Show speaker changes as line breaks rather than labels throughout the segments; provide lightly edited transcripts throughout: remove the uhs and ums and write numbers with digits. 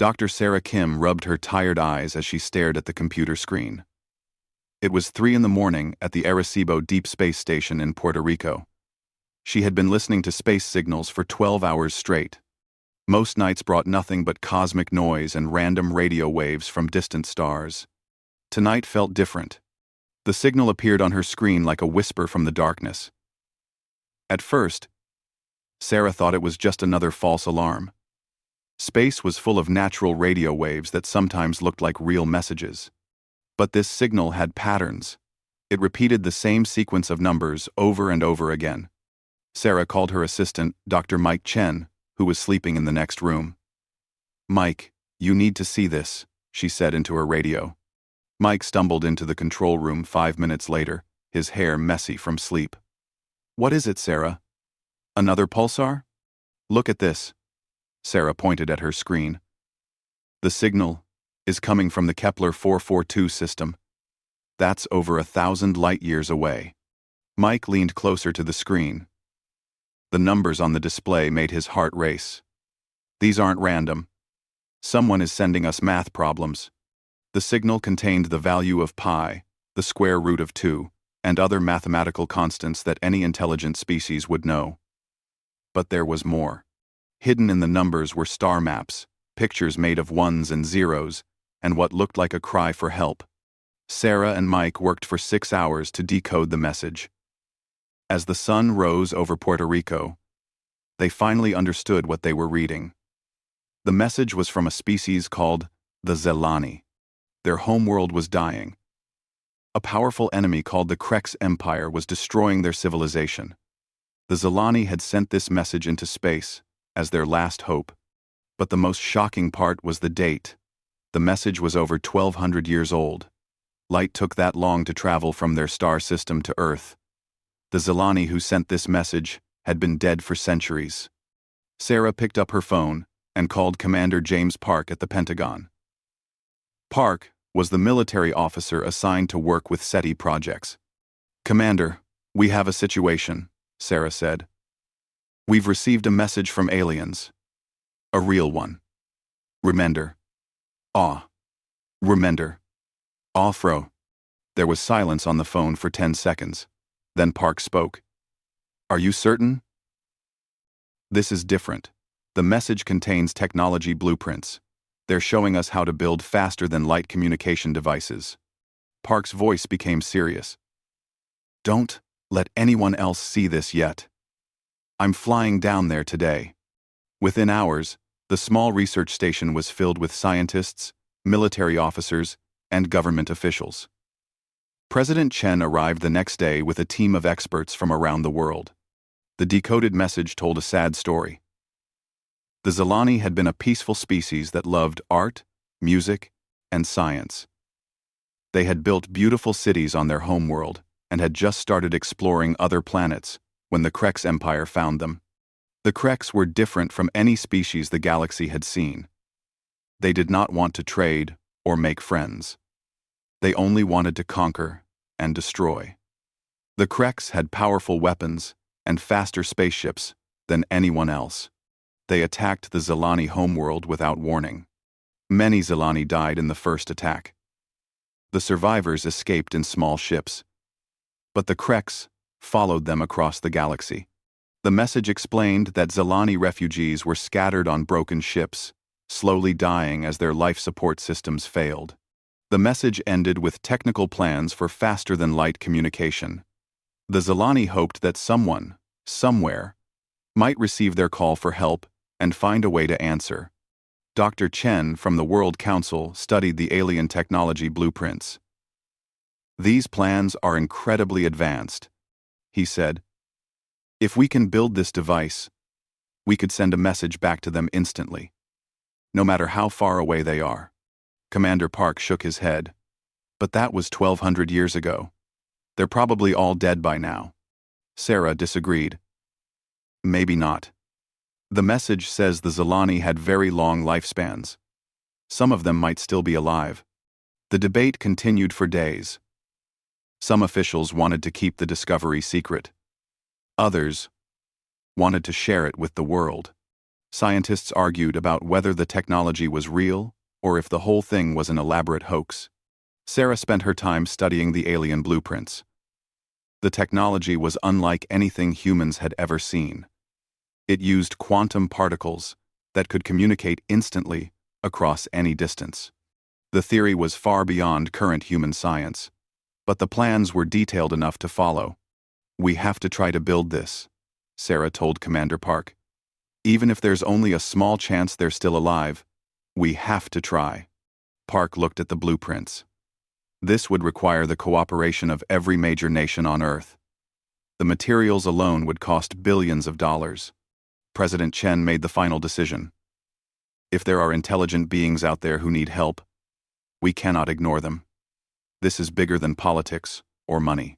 Dr. Sarah Kim rubbed her tired eyes as she stared at the computer screen. It was 3 a.m. at the Arecibo Deep Space Station in Puerto Rico. She had been listening to space signals for 12 hours straight. Most nights brought nothing but cosmic noise and random radio waves from distant stars. Tonight felt different. The signal appeared on her screen like a whisper from the darkness. At first, Sarah thought it was just another false alarm. Space was full of natural radio waves that sometimes looked like real messages. But this signal had patterns. It repeated the same sequence of numbers over and over again. Sarah called her assistant, Dr. Mike Chen, who was sleeping in the next room. "Mike, you need to see this," she said into her radio. Mike stumbled into the control room 5 minutes later, his hair messy from sleep. "What is it, Sarah? Another pulsar? Look at this." Sarah pointed at her screen. "The signal is coming from the Kepler 442 system. That's over 1,000 light-years away." Mike leaned closer to the screen. The numbers on the display made his heart race. "These aren't random. Someone is sending us math problems." The signal contained the value of pi, the square root of 2, and other mathematical constants that any intelligent species would know. But there was more. Hidden in the numbers were star maps, pictures made of ones and zeros, and what looked like a cry for help. Sarah and Mike worked for 6 hours to decode the message. As the sun rose over Puerto Rico, they finally understood what they were reading. The message was from a species called the Zelani. Their homeworld was dying. A powerful enemy called the Krex Empire was destroying their civilization. The Zelani had sent this message into space as their last hope. But the most shocking part was the date. The message was over 1,200 years old. Light took that long to travel from their star system to Earth. The Zelani who sent this message had been dead for centuries. Sarah picked up her phone and called Commander James Park at the Pentagon. Park was the military officer assigned to work with SETI projects. "Commander, we have a situation," Sarah said. "We've received a message from aliens. A real one. Remender. Aw. Remender. Awfro." There was silence on the phone for 10 seconds. Then Park spoke. "Are you certain?" "This is different. The message contains technology blueprints. They're showing us how to build faster-than-light communication devices." Park's voice became serious. "Don't let anyone else see this yet. I'm flying down there today." Within hours, the small research station was filled with scientists, military officers, and government officials. President Chen arrived the next day with a team of experts from around the world. The decoded message told a sad story. The Zelani had been a peaceful species that loved art, music, and science. They had built beautiful cities on their homeworld and had just started exploring other planets when the Krex Empire found them. The Krex were different from any species the galaxy had seen. They did not want to trade or make friends. They only wanted to conquer and destroy. The Krex had powerful weapons and faster spaceships than anyone else. They attacked the Zelani homeworld without warning. Many Zelani died in the first attack. The survivors escaped in small ships. But the Krex followed them across the galaxy. The message explained that Zelani refugees were scattered on broken ships, slowly dying as their life support systems failed. The message ended with technical plans for faster-than-light communication. The Zelani hoped that someone, somewhere, might receive their call for help and find a way to answer. Dr. Chen from the World Council studied the alien technology blueprints. "These plans are incredibly advanced," he said. "If we can build this device, we could send a message back to them instantly, no matter how far away they are." Commander Park shook his head. "But that was 1,200 years ago. They're probably all dead by now." Sarah disagreed. "Maybe not. The message says the Zelani had very long lifespans. Some of them might still be alive." The debate continued for days. Some officials wanted to keep the discovery secret. Others wanted to share it with the world. Scientists argued about whether the technology was real or if the whole thing was an elaborate hoax. Sarah spent her time studying the alien blueprints. The technology was unlike anything humans had ever seen. It used quantum particles that could communicate instantly across any distance. The theory was far beyond current human science, but the plans were detailed enough to follow. "We have to try to build this," Sarah told Commander Park. "Even if there's only a small chance they're still alive, we have to try." Park looked at the blueprints. This would require the cooperation of every major nation on Earth. The materials alone would cost billions of dollars. President Chen made the final decision. If there are intelligent beings out there who need help, we cannot ignore them. This is bigger than politics or money.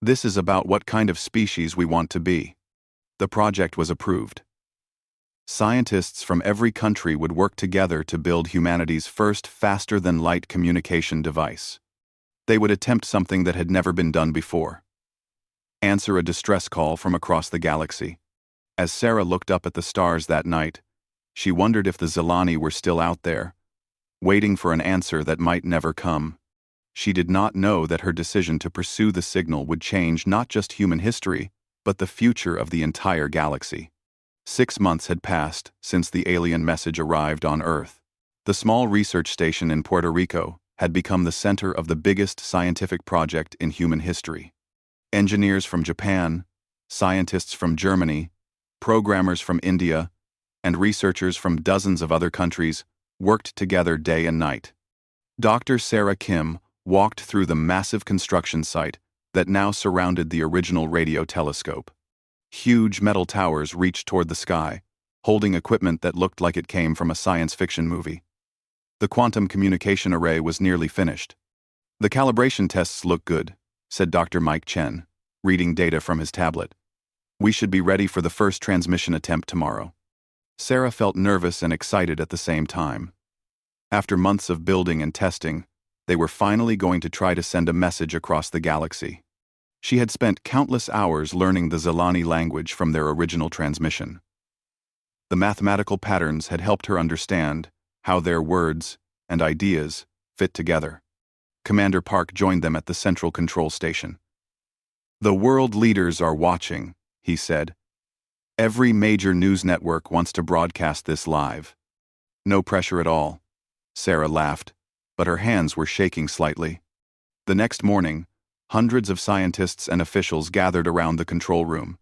This is about what kind of species we want to be. The project was approved. Scientists from every country would work together to build humanity's first faster-than-light communication device. They would attempt something that had never been done before. Answer a distress call from across the galaxy. As Sarah looked up at the stars that night, she wondered if the Zilani were still out there, waiting for an answer that might never come. She did not know that her decision to pursue the signal would change not just human history, but the future of the entire galaxy. 6 months had passed since the alien message arrived on Earth. The small research station in Puerto Rico had become the center of the biggest scientific project in human history. Engineers from Japan, scientists from Germany, programmers from India, and researchers from dozens of other countries worked together day and night. Dr. Sarah Kim walked through the massive construction site that now surrounded the original radio telescope. Huge metal towers reached toward the sky, holding equipment that looked like it came from a science fiction movie. The quantum communication array was nearly finished. "The calibration tests look good," said Dr. Mike Chen, reading data from his tablet. "We should be ready for the first transmission attempt tomorrow." Sarah felt nervous and excited at the same time. After months of building and testing, they were finally going to try to send a message across the galaxy. She had spent countless hours learning the Zilani language from their original transmission. The mathematical patterns had helped her understand how their words and ideas fit together. Commander Park joined them at the central control station. "The world leaders are watching," he said. "Every major news network wants to broadcast this live." "No pressure at all," Sarah laughed, but her hands were shaking slightly. The next morning, hundreds of scientists and officials gathered around the control room.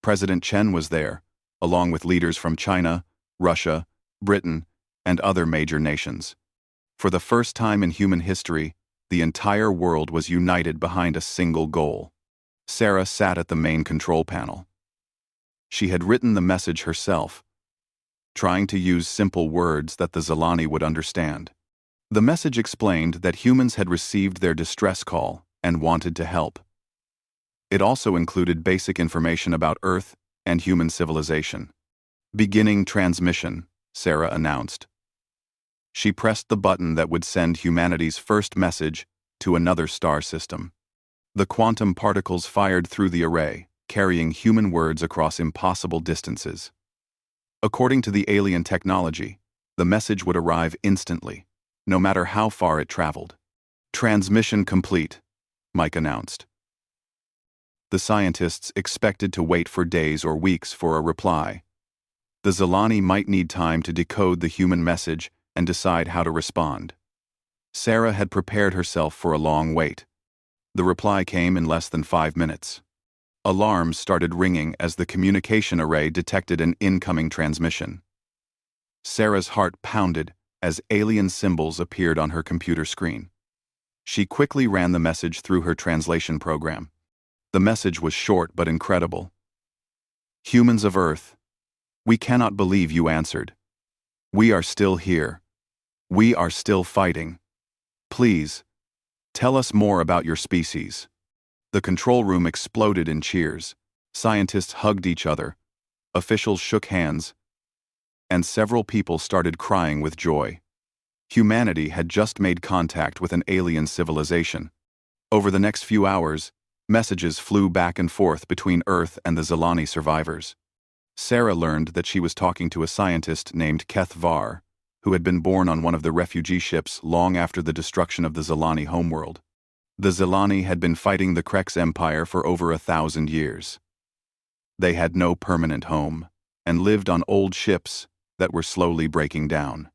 President Chen was there, along with leaders from China, Russia, Britain, and other major nations. For the first time in human history, the entire world was united behind a single goal. Sarah sat at the main control panel. She had written the message herself, trying to use simple words that the Zilani would understand. The message explained that humans had received their distress call and wanted to help. It also included basic information about Earth and human civilization. "Beginning transmission," Sarah announced. She pressed the button that would send humanity's first message to another star system. The quantum particles fired through the array, carrying human words across impossible distances. According to the alien technology, the message would arrive instantly, no matter how far it traveled. "Transmission complete," Mike announced. The scientists expected to wait for days or weeks for a reply. The Zilani might need time to decode the human message and decide how to respond. Sarah had prepared herself for a long wait. The reply came in less than 5 minutes. Alarms started ringing as the communication array detected an incoming transmission. Sarah's heart pounded as alien symbols appeared on her computer screen. She quickly ran the message through her translation program. The message was short but incredible. "Humans of Earth, we cannot believe you answered. We are still here. We are still fighting. Please, tell us more about your species." The control room exploded in cheers. Scientists hugged each other, officials shook hands, and several people started crying with joy. Humanity had just made contact with an alien civilization. Over the next few hours, messages flew back and forth between Earth and the Zilani survivors. Sarah learned that she was talking to a scientist named HFY, who had been born on one of the refugee ships long after the destruction of the Zilani homeworld. The Zilani had been fighting the Krex Empire for over 1,000 years. They had no permanent home, and lived on old ships that were slowly breaking down.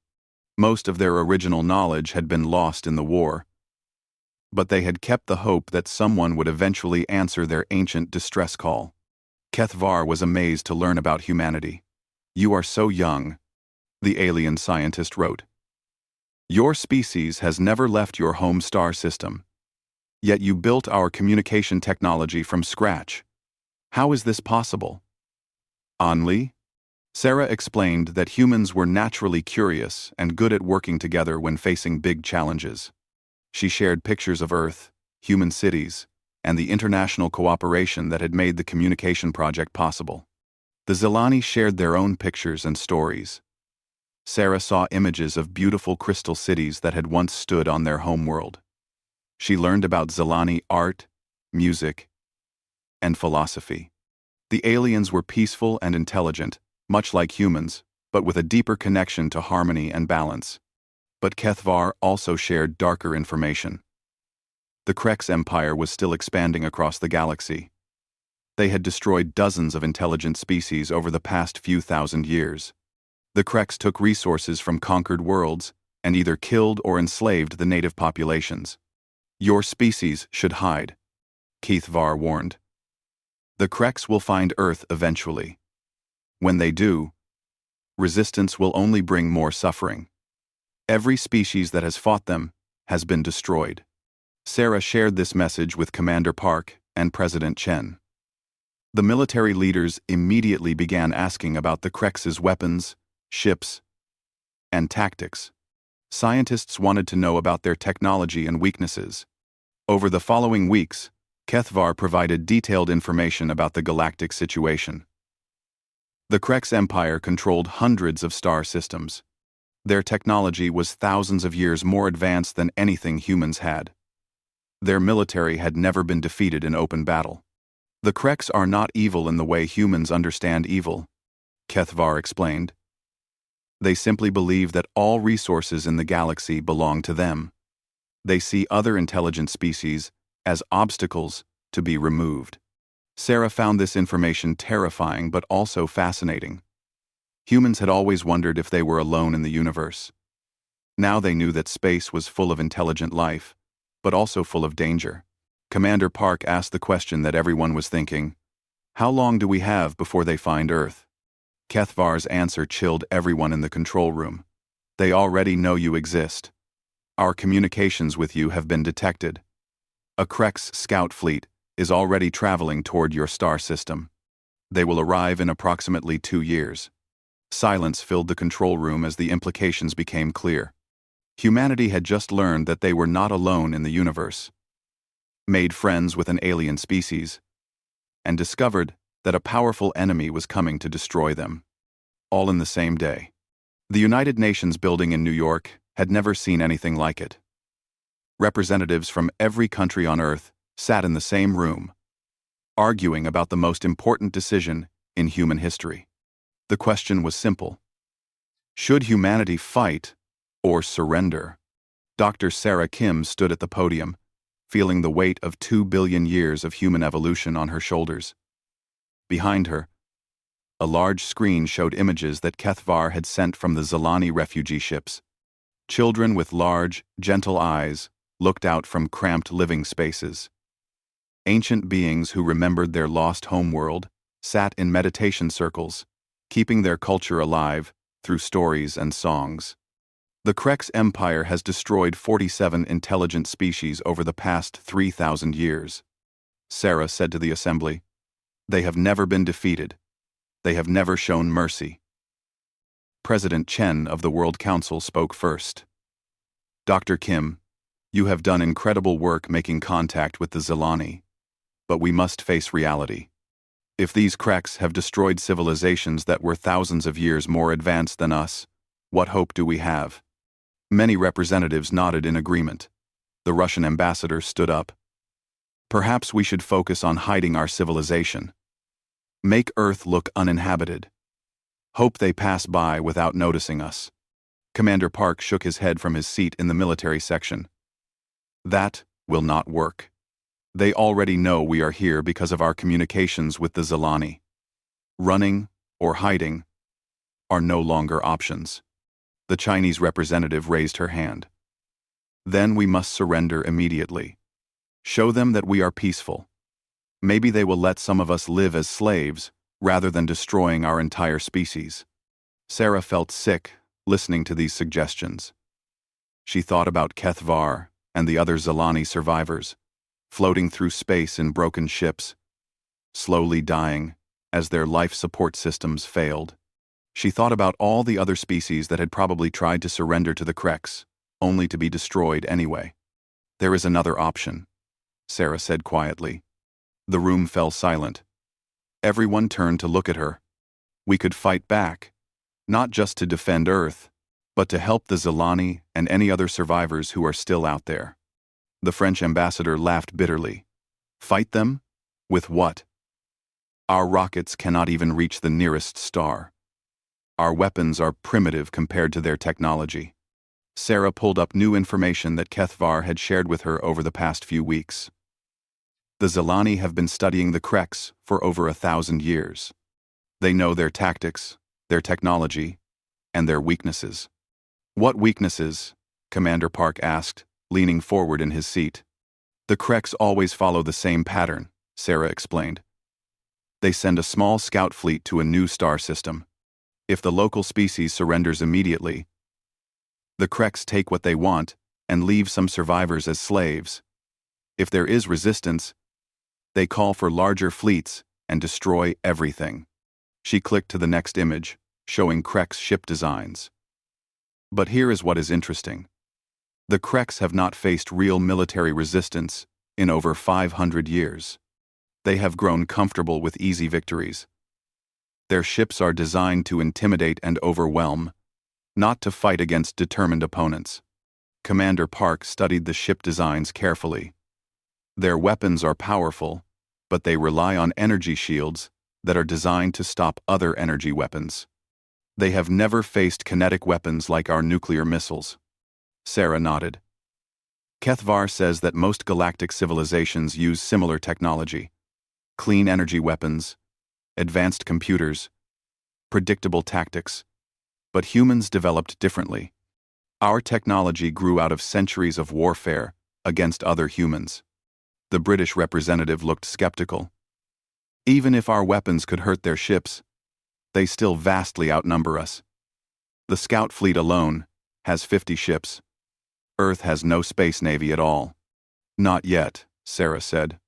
Most of their original knowledge had been lost in the war, but they had kept the hope that someone would eventually answer their ancient distress call. HFY was amazed to learn about humanity. "You are so young," the alien scientist wrote. "Your species has never left your home star system. Yet you built our communication technology from scratch. How is this possible?" Anli? Sarah explained that humans were naturally curious and good at working together when facing big challenges. She shared pictures of Earth, human cities, and the international cooperation that had made the communication project possible. The Zilani shared their own pictures and stories. Sarah saw images of beautiful crystal cities that had once stood on their homeworld. She learned about Zilani art, music, and philosophy. The aliens were peaceful and intelligent, much like humans, but with a deeper connection to harmony and balance. But HFY also shared darker information. The Krex Empire was still expanding across the galaxy. They had destroyed dozens of intelligent species over the past few thousand years. The Krex took resources from conquered worlds and either killed or enslaved the native populations. "Your species should hide," HFY warned. "The Krex will find Earth eventually. When they do, resistance will only bring more suffering. Every species that has fought them has been destroyed." Sarah shared this message with Commander Park and President Chen. The military leaders immediately began asking about the Krex's weapons, ships, and tactics. Scientists wanted to know about their technology and weaknesses. Over the following weeks, HFY provided detailed information about the galactic situation. The Krex Empire controlled hundreds of star systems. Their technology was thousands of years more advanced than anything humans had. Their military had never been defeated in open battle. "The Krex are not evil in the way humans understand evil," HFY explained. "They simply believe that all resources in the galaxy belong to them. They see other intelligent species as obstacles to be removed." Sarah found this information terrifying but also fascinating. Humans had always wondered if they were alone in the universe. Now they knew that space was full of intelligent life, but also full of danger. Commander Park asked the question that everyone was thinking: "How long do we have before they find Earth?" HFY's answer chilled everyone in the control room. "They already know you exist. Our communications with you have been detected. A Krex scout fleet is already traveling toward your star system. They will arrive in approximately 2 years." Silence filled the control room as the implications became clear. Humanity had just learned that they were not alone in the universe, made friends with an alien species, and discovered that a powerful enemy was coming to destroy them. All in the same day. The United Nations building in New York had never seen anything like it. Representatives from every country on Earth sat in the same room, arguing about the most important decision in human history. The question was simple: should humanity fight or surrender? Dr. Sarah Kim stood at the podium, feeling the weight of 2 billion years of human evolution on her shoulders. Behind her, a large screen showed images that HFY had sent from the Zilani refugee ships. Children with large, gentle eyes looked out from cramped living spaces. Ancient beings who remembered their lost homeworld sat in meditation circles, keeping their culture alive through stories and songs. The Krex Empire has destroyed 47 intelligent species over the past 3,000 years. Sarah said to the assembly, "They have never been defeated. They have never shown mercy." President Chen of the World Council spoke first. "Dr. Kim, you have done incredible work making contact with the Zilani, but we must face reality. If these Krex have destroyed civilizations that were thousands of years more advanced than us, what hope do we have?" Many representatives nodded in agreement. The Russian ambassador stood up. "Perhaps we should focus on hiding our civilization." Make Earth look uninhabited. Hope they pass by without noticing us. Commander Park shook his head from his seat in the military section. That will not work. They already know we are here because of our communications with the Zilani. Running or hiding are no longer options. The Chinese representative raised her hand. Then we must surrender immediately. Show them that we are peaceful. Maybe they will let some of us live as slaves rather than destroying our entire species. Sarah felt sick listening to these suggestions. She thought about Kethvar and the other Zilani survivors, floating through space in broken ships, slowly dying as their life support systems failed. She thought about all the other species that had probably tried to surrender to the Kreks, only to be destroyed anyway. There is another option, Sarah said quietly. The room fell silent. Everyone turned to look at her. We could fight back, not just to defend Earth, but to help the Zilani and any other survivors who are still out there. The French ambassador laughed bitterly. Fight them? With what? Our rockets cannot even reach the nearest star. Our weapons are primitive compared to their technology. Sarah pulled up new information that Kethvar had shared with her over the past few weeks. The Zilani have been studying the Kreks for over 1,000 years. They know their tactics, their technology, and their weaknesses. What weaknesses? Commander Park asked, leaning forward in his seat. The Kreks always follow the same pattern, Sarah explained. They send a small scout fleet to a new star system. If the local species surrenders immediately, the Kreks take what they want and leave some survivors as slaves. If there is resistance, they call for larger fleets and destroy everything. She clicked to the next image, showing Kreks ship designs. But here is what is interesting. The Kreks have not faced real military resistance in over 500 years. They have grown comfortable with easy victories. Their ships are designed to intimidate and overwhelm, not to fight against determined opponents. Commander Park studied the ship designs carefully. Their weapons are powerful, but they rely on energy shields that are designed to stop other energy weapons. They have never faced kinetic weapons like our nuclear missiles. Sarah nodded. Kethvar says that most galactic civilizations use similar technology. Clean energy weapons, advanced computers, predictable tactics. But humans developed differently. Our technology grew out of centuries of warfare against other humans. The British representative looked skeptical. Even if our weapons could hurt their ships, they still vastly outnumber us. The Scout fleet alone has 50 ships. Earth has no space navy at all. Not yet, Sarah said.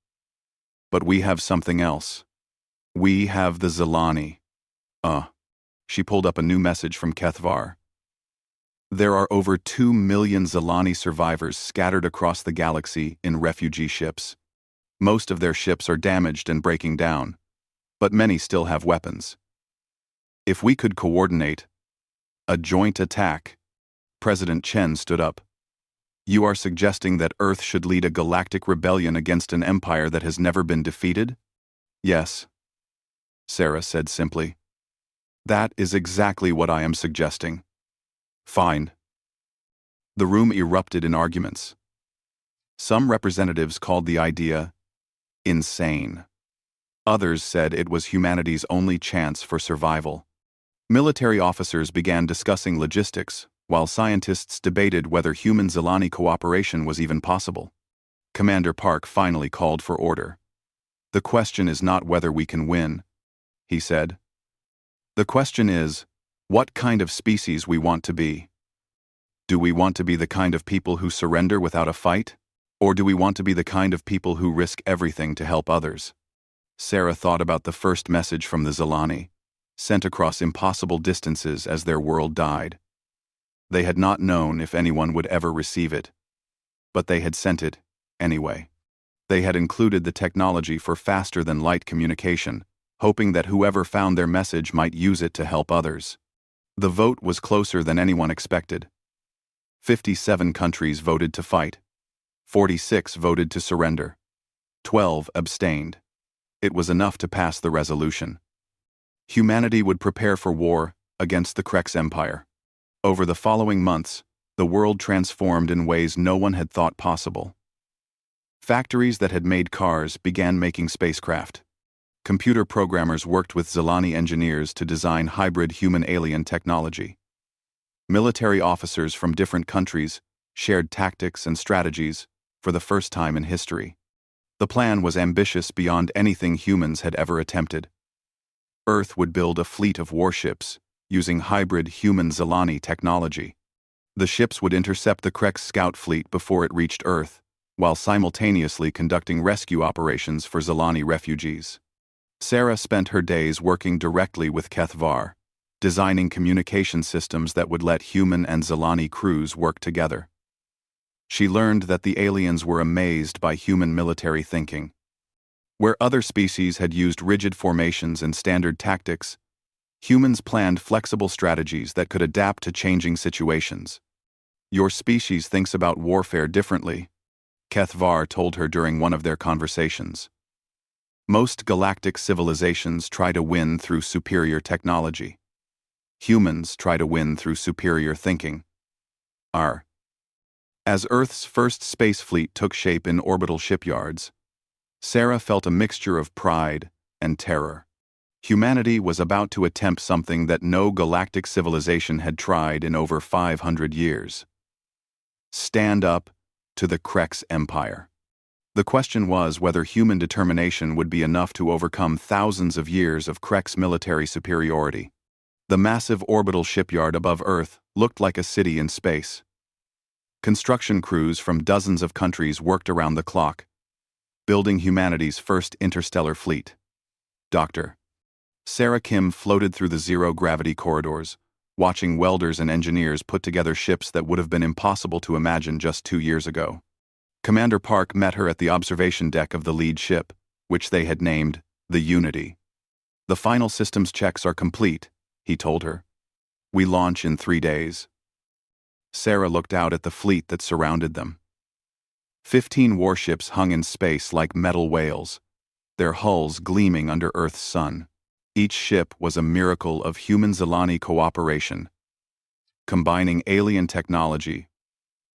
But we have something else. We have the Zilani. She pulled up a new message from Kethvar. There are over 2 million Zilani survivors scattered across the galaxy in refugee ships. Most of their ships are damaged and breaking down, but many still have weapons. If we could coordinate a joint attack, President Chen stood up. You are suggesting that Earth should lead a galactic rebellion against an empire that has never been defeated? Yes, Sarah said simply. That is exactly what I am suggesting. Fine. The room erupted in arguments. Some representatives called the idea insane. Others said it was humanity's only chance for survival. Military officers began discussing logistics, while scientists debated whether human-Zilani cooperation was even possible. Commander Park finally called for order. The question is not whether we can win, he said. The question is, what kind of species we want to be. Do we want to be the kind of people who surrender without a fight? Or do we want to be the kind of people who risk everything to help others? Sarah thought about the first message from the Zilani, sent across impossible distances as their world died. They had not known if anyone would ever receive it. But they had sent it anyway. They had included the technology for faster-than-light communication, hoping that whoever found their message might use it to help others. The vote was closer than anyone expected. 57 countries voted to fight. 46 voted to surrender. 12 abstained. It was enough to pass the resolution. Humanity would prepare for war against the Krex Empire. Over the following months, the world transformed in ways no one had thought possible. Factories that had made cars began making spacecraft. Computer programmers worked with Zilani engineers to design hybrid human-alien technology. Military officers from different countries shared tactics and strategies for the first time in history. The plan was ambitious beyond anything humans had ever attempted. Earth would build a fleet of warships using hybrid human-Zilani technology. The ships would intercept the Krex scout fleet before it reached Earth, while simultaneously conducting rescue operations for Zilani refugees. Sarah spent her days working directly with Keth Var, designing communication systems that would let human and Zilani crews work together. She learned that the aliens were amazed by human military thinking. Where other species had used rigid formations and standard tactics, humans planned flexible strategies that could adapt to changing situations. "Your species thinks about warfare differently," Keth Var told her during one of their conversations. "Most galactic civilizations try to win through superior technology. Humans try to win through superior thinking." As Earth's first space fleet took shape in orbital shipyards, Sarah felt a mixture of pride and terror. Humanity was about to attempt something that no galactic civilization had tried in over 500 years. Stand up to the Krex Empire. The question was whether human determination would be enough to overcome thousands of years of Krex military superiority. The massive orbital shipyard above Earth looked like a city in space. Construction crews from dozens of countries worked around the clock, building humanity's first interstellar fleet. Dr. Sarah Kim floated through the zero-gravity corridors, watching welders and engineers put together ships that would have been impossible to imagine just 2 years ago. Commander Park met her at the observation deck of the lead ship, which they had named the Unity. "The final systems checks are complete," he told her. "We launch in 3 days." Sarah looked out at the fleet that surrounded them. 15 warships hung in space like metal whales, their hulls gleaming under Earth's sun. Each ship was a miracle of human-Zilani cooperation, combining alien technology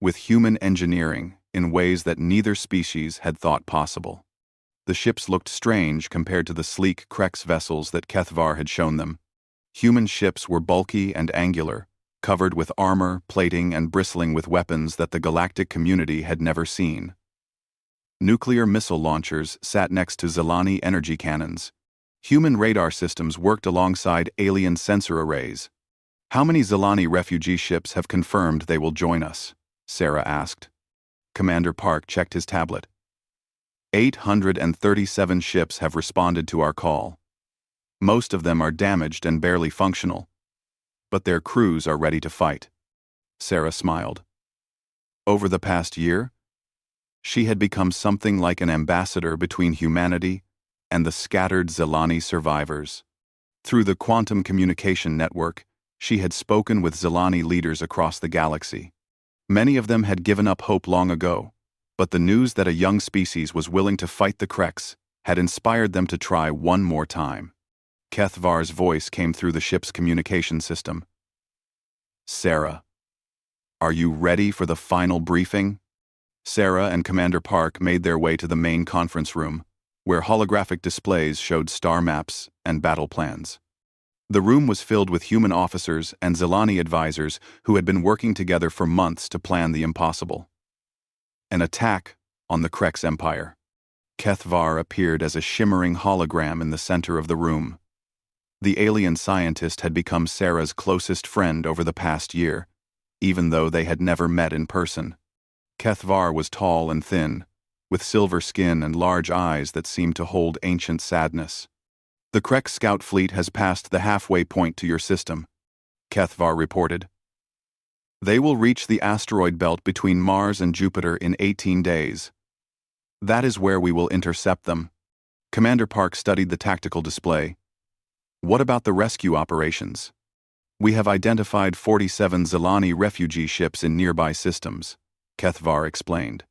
with human engineering in ways that neither species had thought possible. The ships looked strange compared to the sleek Krex vessels that Keth Var had shown them. Human ships were bulky and angular, covered with armor, plating, and bristling with weapons that the galactic community had never seen. Nuclear missile launchers sat next to Zilani energy cannons. Human radar systems worked alongside alien sensor arrays. "How many Zilani refugee ships have confirmed they will join us?" Sarah asked. Commander Park checked his tablet. 837 ships have responded to our call. Most of them are damaged and barely functional, but their crews are ready to fight. Sarah smiled. Over the past year, she had become something like an ambassador between humanity and the scattered Zilani survivors. Through the quantum communication network, she had spoken with Zilani leaders across the galaxy. Many of them had given up hope long ago, but the news that a young species was willing to fight the Krex had inspired them to try one more time. Keth Var's voice came through the ship's communication system. "Sarah, are you ready for the final briefing?" Sarah and Commander Park made their way to the main conference room, where holographic displays showed star maps and battle plans. The room was filled with human officers and Zilani advisors who had been working together for months to plan the impossible. An attack on the Krex Empire. Keth Var appeared as a shimmering hologram in the center of the room. The alien scientist had become Sarah's closest friend over the past year, even though they had never met in person. Keth Var was tall and thin, with silver skin and large eyes that seemed to hold ancient sadness. "The Krex scout fleet has passed the halfway point to your system," Keth Var reported. "They will reach the asteroid belt between Mars and Jupiter in 18 days. That is where we will intercept them." Commander Park studied the tactical display. "What about the rescue operations?" "We have identified 47 Zilani refugee ships in nearby systems," Keth Var explained.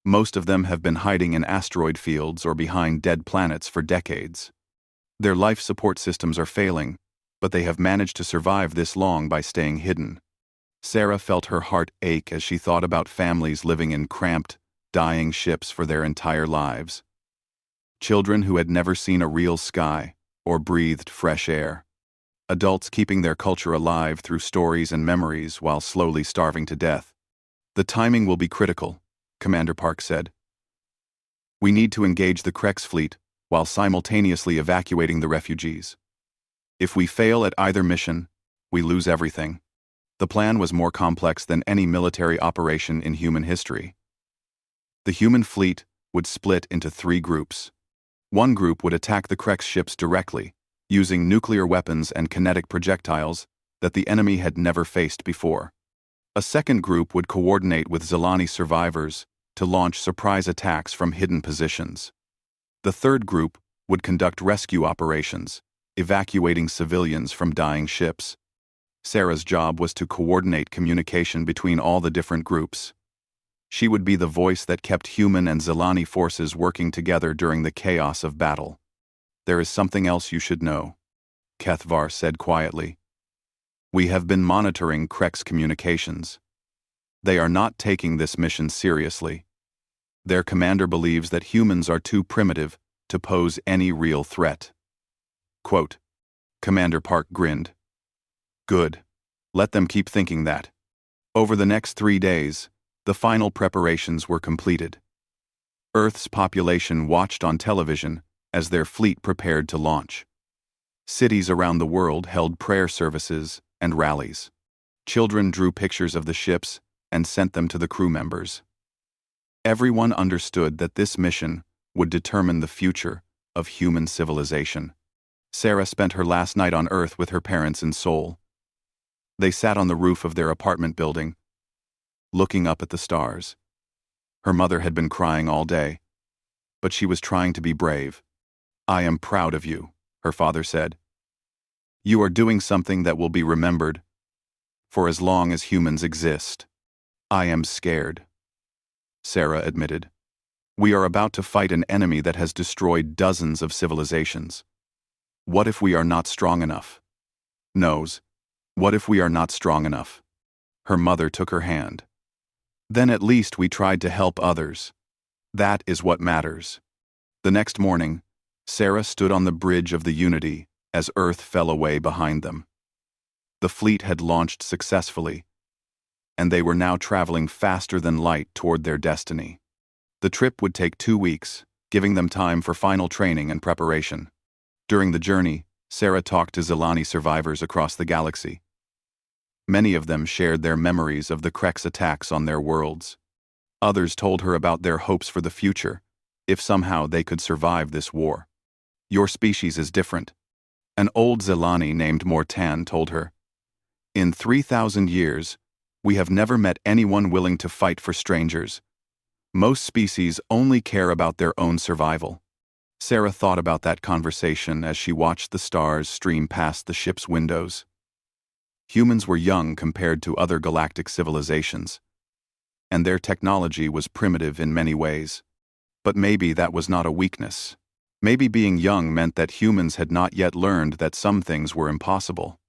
"Most of them have been hiding in asteroid fields or behind dead planets for decades. Their life support systems are failing, but they have managed to survive this long by staying hidden. Sarah felt her heart ache as she thought about families living in cramped, dying ships for their entire lives. Children who had never seen a real sky or breathed fresh air. Adults keeping their culture alive through stories and memories while slowly starving to death. The timing will be critical, Commander Park said. We need to engage the Krex fleet while simultaneously evacuating the refugees. If we fail at either mission, we lose everything. The plan was more complex than any military operation in human history. The human fleet would split into 3 groups. One group would attack the Krex ships directly, using nuclear weapons and kinetic projectiles that the enemy had never faced before. A second group would coordinate with Zelani survivors to launch surprise attacks from hidden positions. The third group would conduct rescue operations, evacuating civilians from dying ships. Sarah's job was to coordinate communication between all the different groups. She would be the voice that kept human and Zelani forces working together during the chaos of battle. There is something else you should know, Kethvar said quietly. We have been monitoring Krex communications. They are not taking this mission seriously. Their commander believes that humans are too primitive to pose any real threat. Quote, Commander Park grinned. Good. Let them keep thinking that. Over the next 3 days, the final preparations were completed. Earth's population watched on television as their fleet prepared to launch. Cities around the world held prayer services and rallies. Children drew pictures of the ships and sent them to the crew members. Everyone understood that this mission would determine the future of human civilization. Sarah spent her last night on Earth with her parents in Seoul. They sat on the roof of their apartment building, looking up at the stars. Her mother had been crying all day, but she was trying to be brave. I am proud of you, her father said. You are doing something that will be remembered for as long as humans exist. I am scared, Sarah admitted. We are about to fight an enemy that has destroyed dozens of civilizations. What if we are not strong enough? Knows. What if we are not strong enough? Her mother took her hand. Then at least we tried to help others. That is what matters. The next morning, Sarah stood on the bridge of the Unity as Earth fell away behind them. The fleet had launched successfully, and they were now traveling faster than light toward their destiny. The trip would take 2 weeks, giving them time for final training and preparation. During the journey, Sarah talked to Zelani survivors across the galaxy. Many of them shared their memories of the Krex attacks on their worlds. Others told her about their hopes for the future, if somehow they could survive this war. Your species is different. An old Zelani named Mortan told her. In 3,000 years, we have never met anyone willing to fight for strangers. Most species only care about their own survival. Sarah thought about that conversation as she watched the stars stream past the ship's windows. Humans were young compared to other galactic civilizations, and their technology was primitive in many ways. But maybe that was not a weakness. Maybe being young meant that humans had not yet learned that some things were impossible.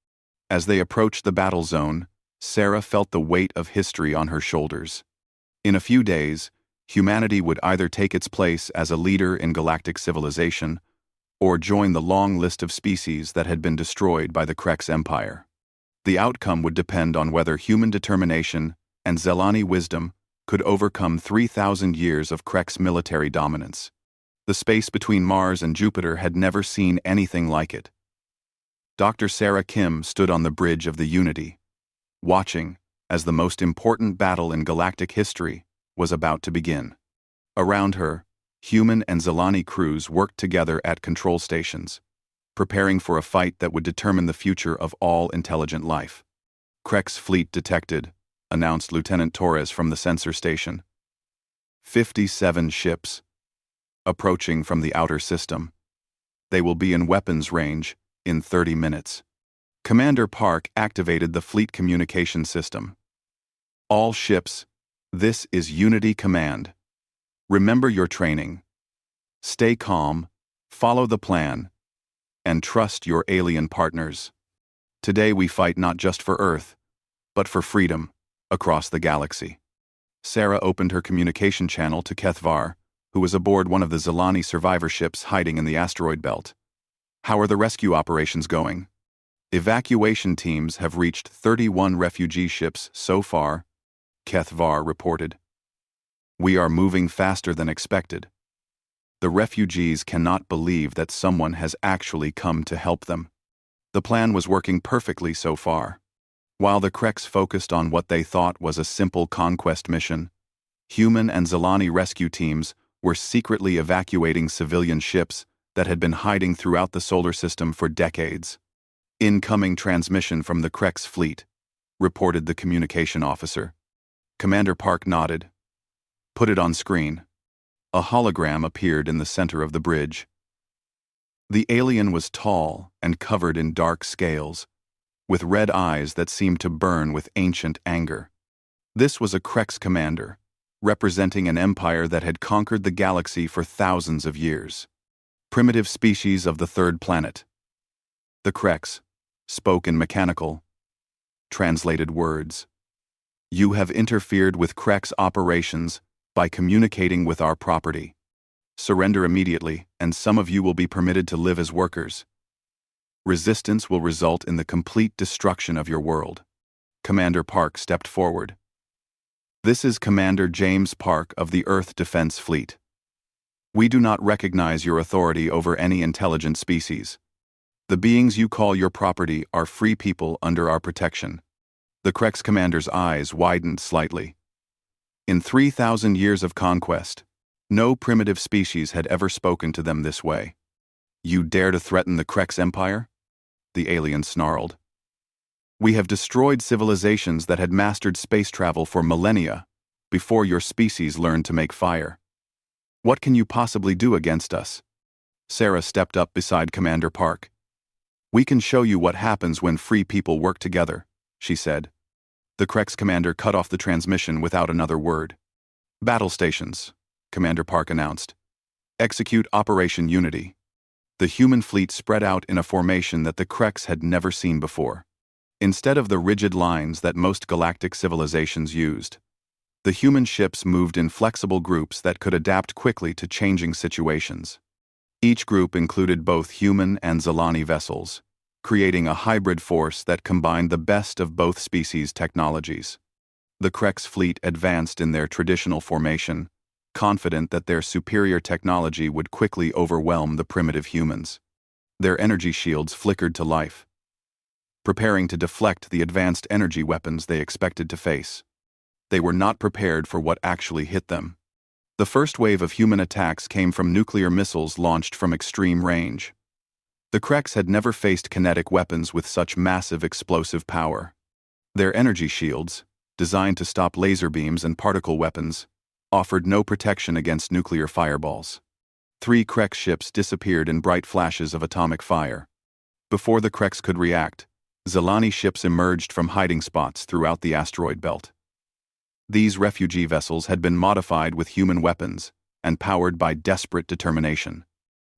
As they approached the battle zone, Sarah felt the weight of history on her shoulders. In a few days, humanity would either take its place as a leader in galactic civilization or join the long list of species that had been destroyed by the Krex Empire. The outcome would depend on whether human determination and Zelani wisdom could overcome 3,000 years of Krex military dominance. The space between Mars and Jupiter had never seen anything like it. Dr. Sarah Kim stood on the bridge of the Unity, watching as the most important battle in galactic history was about to begin. Around her, human and Zelani crews worked together at control stations, preparing for a fight that would determine the future of all intelligent life. Krex fleet detected, announced Lieutenant Torres from the sensor station. 57 ships, approaching from the outer system. They will be in weapons range in 30 minutes. Commander Park activated the fleet communication system. All ships, this is Unity Command. Remember your training. Stay calm, follow the plan, and trust your alien partners. Today we fight not just for Earth, but for freedom across the galaxy. Sarah opened her communication channel to Kethvar, who was aboard one of the Zelani survivor ships hiding in the asteroid belt. How are the rescue operations going? Evacuation teams have reached 31 refugee ships so far, Kethvar reported. We are moving faster than expected. The refugees cannot believe that someone has actually come to help them. The plan was working perfectly so far. While the Kreks focused on what they thought was a simple conquest mission, human and Zelani rescue teams were secretly evacuating civilian ships that had been hiding throughout the solar system for decades. Incoming transmission from the Kreks fleet, reported the communication officer. Commander Park nodded. Put it on screen. A hologram appeared in the center of the bridge. The alien was tall and covered in dark scales, with red eyes that seemed to burn with ancient anger. This was a Kreks commander, representing an empire that had conquered the galaxy for thousands of years. Primitive species of the third planet. The Kreks spoke in mechanical, translated words. You have interfered with Kreks operations by communicating with our property. Surrender immediately, and some of you will be permitted to live as workers. Resistance will result in the complete destruction of your world. Commander Park stepped forward. This is Commander James Park of the Earth Defense Fleet. We do not recognize your authority over any intelligent species. The beings you call your property are free people under our protection. The Kreks commander's eyes widened slightly. In 3,000 years of conquest, no primitive species had ever spoken to them this way. You dare to threaten the Kreks Empire? The alien snarled. We have destroyed civilizations that had mastered space travel for millennia before your species learned to make fire. What can you possibly do against us? Sarah stepped up beside Commander Park. We can show you what happens when free people work together, she said. The Kreks commander cut off the transmission without another word. Battle stations, Commander Park announced. Execute Operation Unity. The human fleet spread out in a formation that the Kreks had never seen before. Instead of the rigid lines that most galactic civilizations used, the human ships moved in flexible groups that could adapt quickly to changing situations. Each group included both human and Zelani vessels, creating a hybrid force that combined the best of both species' technologies. The Kreks fleet advanced in their traditional formation, confident that their superior technology would quickly overwhelm the primitive humans. Their energy shields flickered to life, preparing to deflect the advanced energy weapons they expected to face. They were not prepared for what actually hit them. The first wave of human attacks came from nuclear missiles launched from extreme range. The Kreks had never faced kinetic weapons with such massive explosive power. Their energy shields, designed to stop laser beams and particle weapons, offered no protection against nuclear fireballs. 3 Kreks ships disappeared in bright flashes of atomic fire. Before the Kreks could react, Zelani ships emerged from hiding spots throughout the asteroid belt. These refugee vessels had been modified with human weapons and powered by desperate determination.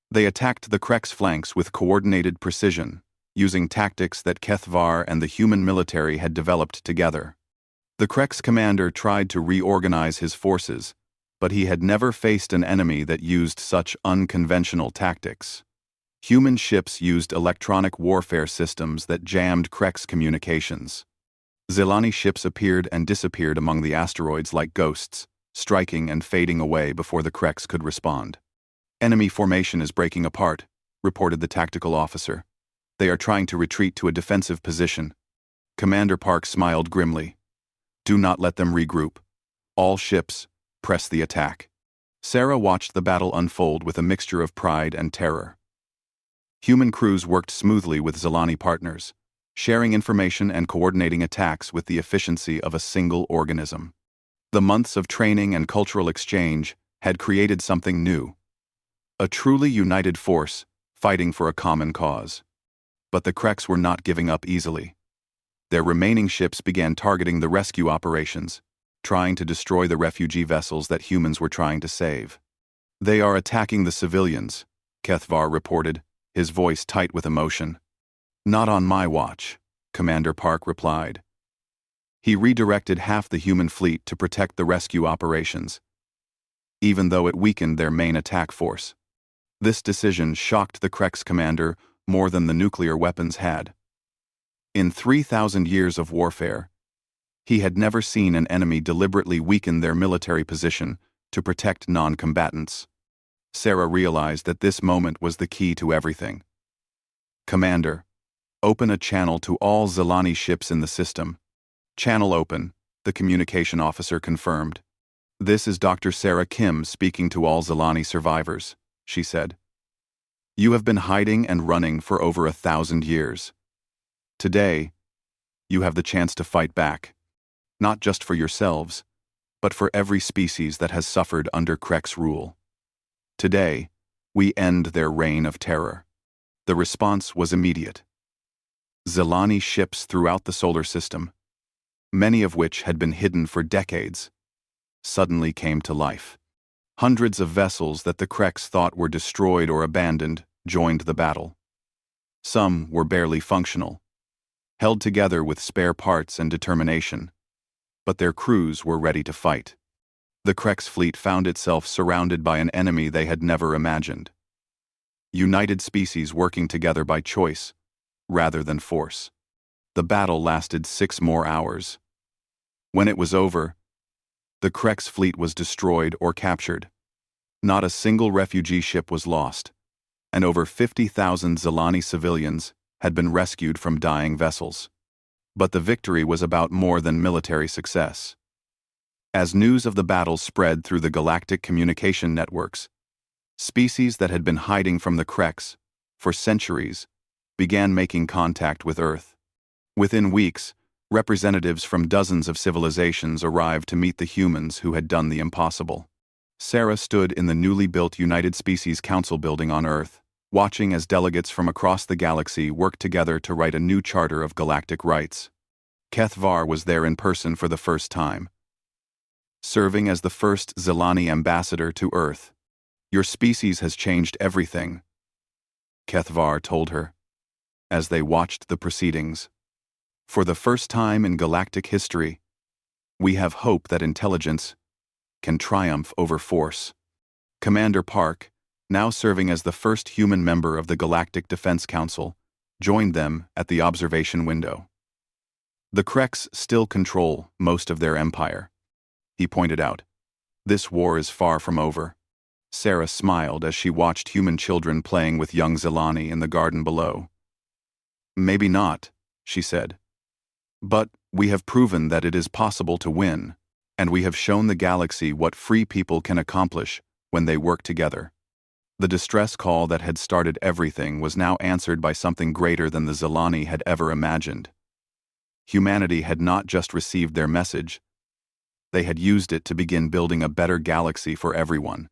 They attacked the Kreks' flanks with coordinated precision, using tactics that Kethvar and the human military had developed together. The Kreks commander tried to reorganize his forces, but he had never faced an enemy that used such unconventional tactics. Human ships used electronic warfare systems that jammed Kreks' communications. Zelani ships appeared and disappeared among the asteroids like ghosts, striking and fading away before the Kreks could respond. Enemy formation is breaking apart, reported the tactical officer. They are trying to retreat to a defensive position. Commander Park smiled grimly. Do not let them regroup. All ships, press the attack. Sarah watched the battle unfold with a mixture of pride and terror. Human crews worked smoothly with Zelani partners, sharing information and coordinating attacks with the efficiency of a single organism. The months of training and cultural exchange had created something new. A truly united force, fighting for a common cause. But the Kreks were not giving up easily. Their remaining ships began targeting the rescue operations, trying to destroy the refugee vessels that humans were trying to save. They are attacking the civilians, Kethvar reported, his voice tight with emotion. "Not on my watch," Commander Park replied. He redirected half the human fleet to protect the rescue operations, even though it weakened their main attack force. This decision shocked the Krex commander more than the nuclear weapons had. In 3,000 years of warfare, he had never seen an enemy deliberately weaken their military position to protect non-combatants. Sarah realized that this moment was the key to everything. "Commander, open a channel to all Zelani ships in the system." "Channel open," the communication officer confirmed. "This is Dr. Sarah Kim speaking to all Zelani survivors," she said. "You have been hiding and running for over 1,000 years. Today, you have the chance to fight back, not just for yourselves, but for every species that has suffered under Krex rule. Today, we end their reign of terror." The response was immediate. Zelani ships throughout the solar system, many of which had been hidden for decades, suddenly came to life. Hundreds of vessels that the Krex thought were destroyed or abandoned joined the battle. Some were barely functional, held together with spare parts and determination, but their crews were ready to fight. The Krex fleet found itself surrounded by an enemy they had never imagined. United species working together by choice, rather than force. The battle lasted 6 more hours. When it was over, the Krex fleet was destroyed or captured. Not a single refugee ship was lost, and over 50,000 Zelani civilians had been rescued from dying vessels. But the victory was about more than military success. As news of the battle spread through the galactic communication networks, species that had been hiding from the Krex for centuries began making contact with Earth. Within weeks, representatives from dozens of civilizations arrived to meet the humans who had done the impossible. Sarah stood in the newly built United Species Council building on Earth, watching as delegates from across the galaxy worked together to write a new charter of galactic rights. HFY was there in person for the first time, serving as the first Zelani ambassador to Earth. "Your species has changed everything," HFY told her, as they watched the proceedings. "For the first time in galactic history, we have hope that intelligence can triumph over force." Commander Park, now serving as the first human member of the Galactic Defense Council, joined them at the observation window. "The Krex still control most of their empire," he pointed out. "This war is far from over." Sarah smiled as she watched human children playing with young Zelani in the garden below. "Maybe not," she said. "But we have proven that it is possible to win, and we have shown the galaxy what free people can accomplish when they work together." The distress call that had started everything was now answered by something greater than the Zelani had ever imagined. Humanity had not just received their message, they had used it to begin building a better galaxy for everyone.